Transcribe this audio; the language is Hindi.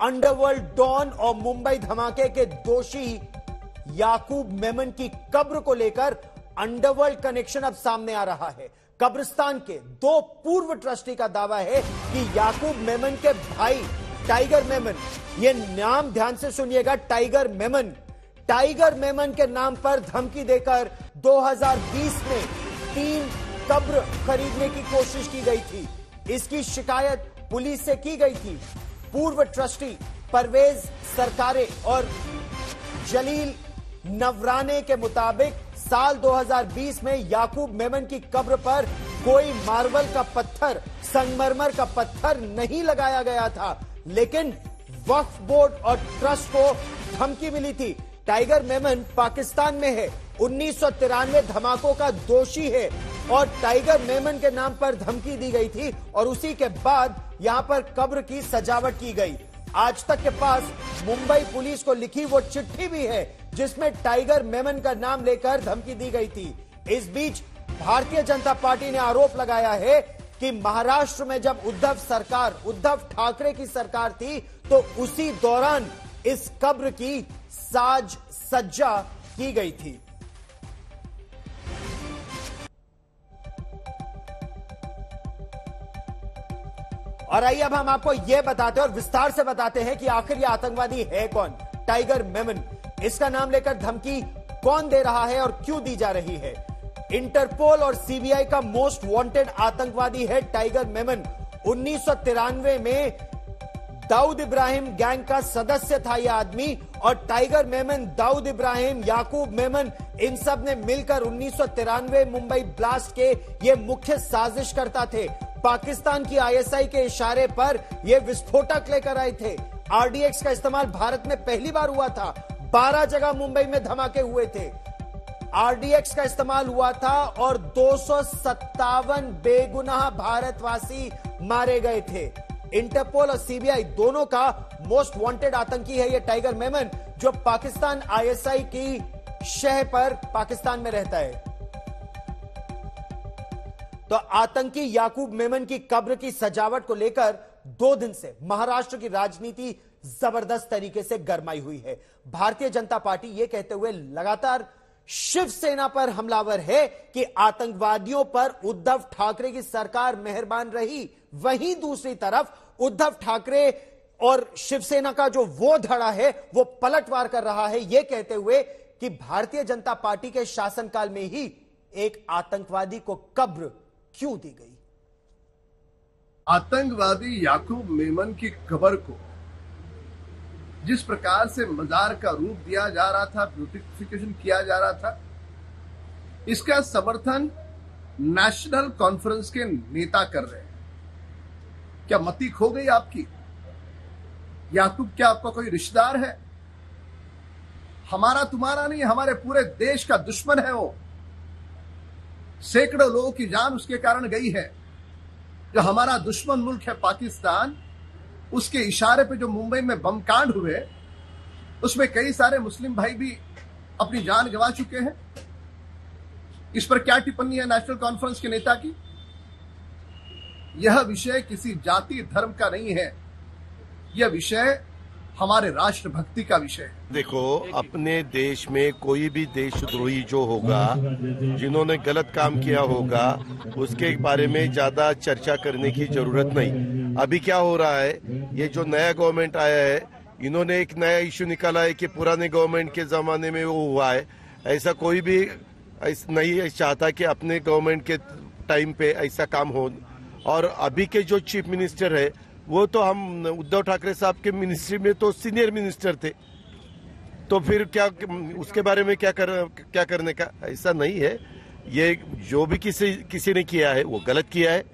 अंडरवर्ल्ड डॉन और मुंबई धमाके के दोषी याकूब मेमन की कब्र को लेकर अंडरवर्ल्ड कनेक्शन अब सामने आ रहा है। कब्रिस्तान के दो पूर्व ट्रस्टी का दावा है कि याकूब मेमन के भाई टाइगर मेमन, यह नाम ध्यान से सुनिएगा, टाइगर मेमन के नाम पर धमकी देकर 2020 में 3 कब्र खरीदने की कोशिश की गई थी। इसकी शिकायत पुलिस से की गई थी। पूर्व ट्रस्टी परवेज सरकारे और जलील नवराने के मुताबिक साल 2020 में याकूब मेमन की कब्र पर कोई मार्बल का पत्थर, संगमरमर का पत्थर नहीं लगाया गया था, लेकिन वक्फ बोर्ड और ट्रस्ट को धमकी मिली थी। टाइगर मेमन पाकिस्तान में है, 1993 धमाकों का दोषी है और टाइगर मेमन के नाम पर धमकी दी गई थी और उसी के बाद यहां पर कब्र की सजावट की गई। आज तक के पास मुंबई पुलिस को लिखी वो चिट्ठी भी है जिसमें टाइगर मेमन का नाम लेकर धमकी दी गई थी। इस बीच भारतीय जनता पार्टी ने आरोप लगाया है कि महाराष्ट्र में जब उद्धव ठाकरे की सरकार थी तो उसी दौरान इस कब्र की साज सज्जा की गई थी। और आइए अब हम आपको यह बताते हैं और विस्तार से बताते हैं कि आखिर यह आतंकवादी है कौन। टाइगर मेमन, इसका नाम लेकर धमकी कौन दे रहा है और क्यों दी जा रही है। इंटरपोल और सीबीआई का मोस्ट वांटेड आतंकवादी है टाइगर मेमन। 1993 में दाऊद इब्राहिम गैंग का सदस्य था यह आदमी और टाइगर मेमन, दाऊद इब्राहिम, याकूब मेमन, इन सब ने मिलकर 1993 मुंबई ब्लास्ट के ये मुख्य साजिशकर्ता थे। पाकिस्तान की आईएसआई के इशारे पर ये विस्फोटक लेकर आए थे। आरडीएक्स का इस्तेमाल भारत में पहली बार हुआ था। 12 जगह मुंबई में धमाके हुए थे, आरडीएक्स का इस्तेमाल हुआ था और 257 बेगुनाह भारतवासी मारे गए थे। इंटरपोल और सीबीआई दोनों का मोस्ट वांटेड आतंकी है यह टाइगर मेमन, जो पाकिस्तान आईएसआई की शह पर पाकिस्तान में रहता है। तो आतंकी याकूब मेमन की कब्र की सजावट को लेकर 2 दिन से महाराष्ट्र की राजनीति जबरदस्त तरीके से गरमाई हुई है। भारतीय जनता पार्टी यह कहते हुए लगातार शिवसेना पर हमलावर है कि आतंकवादियों पर उद्धव ठाकरे की सरकार मेहरबान रही। वहीं दूसरी तरफ उद्धव ठाकरे और शिवसेना का जो वो धड़ा है वो पलटवार कर रहा है, यह कहते हुए कि भारतीय जनता पार्टी के शासनकाल में ही एक आतंकवादी को कब्र क्यों दी गई। आतंकवादी याकूब मेमन की कब्र को जिस प्रकार से मजार का रूप दिया जा रहा था, ब्यूटिफिकेशन किया जा रहा था, इसका समर्थन नेशनल कॉन्फ्रेंस के नेता कर रहे हैं। क्या मति खो गई आपकी? याकूब क्या आपका कोई रिश्तेदार है? हमारा तुम्हारा नहीं, हमारे पूरे देश का दुश्मन है वो। सैकड़ों लोगों की जान उसके कारण गई है। जो हमारा दुश्मन मुल्क है पाकिस्तान, उसके इशारे पे जो मुंबई में बम कांड हुए, उसमें कई सारे मुस्लिम भाई भी अपनी जान गंवा चुके हैं। इस पर क्या टिप्पणी है नेशनल कॉन्फ्रेंस के नेता की? यह विषय किसी जाति धर्म का नहीं है, यह विषय हमारे राष्ट्रभक्ति का विषय है। देखो, अपने देश में कोई भी देशद्रोही जो होगा, जिन्होंने गलत काम किया होगा, उसके बारे में ज्यादा चर्चा करने की जरूरत नहीं। अभी क्या हो रहा है, ये जो नया गवर्नमेंट आया है, इन्होंने एक नया इश्यू निकाला है कि पुराने गवर्नमेंट के जमाने में वो हुआ है। ऐसा कोई भी नहीं चाहता कि अपने गवर्नमेंट के टाइम पे ऐसा काम हो। और अभी के जो चीफ मिनिस्टर है, वो तो हम उद्धव ठाकरे साहब के मिनिस्ट्री में तो सीनियर मिनिस्टर थे, तो फिर क्या उसके बारे में क्या करने का? ऐसा नहीं है। ये जो भी किसी ने किया है वो गलत किया है।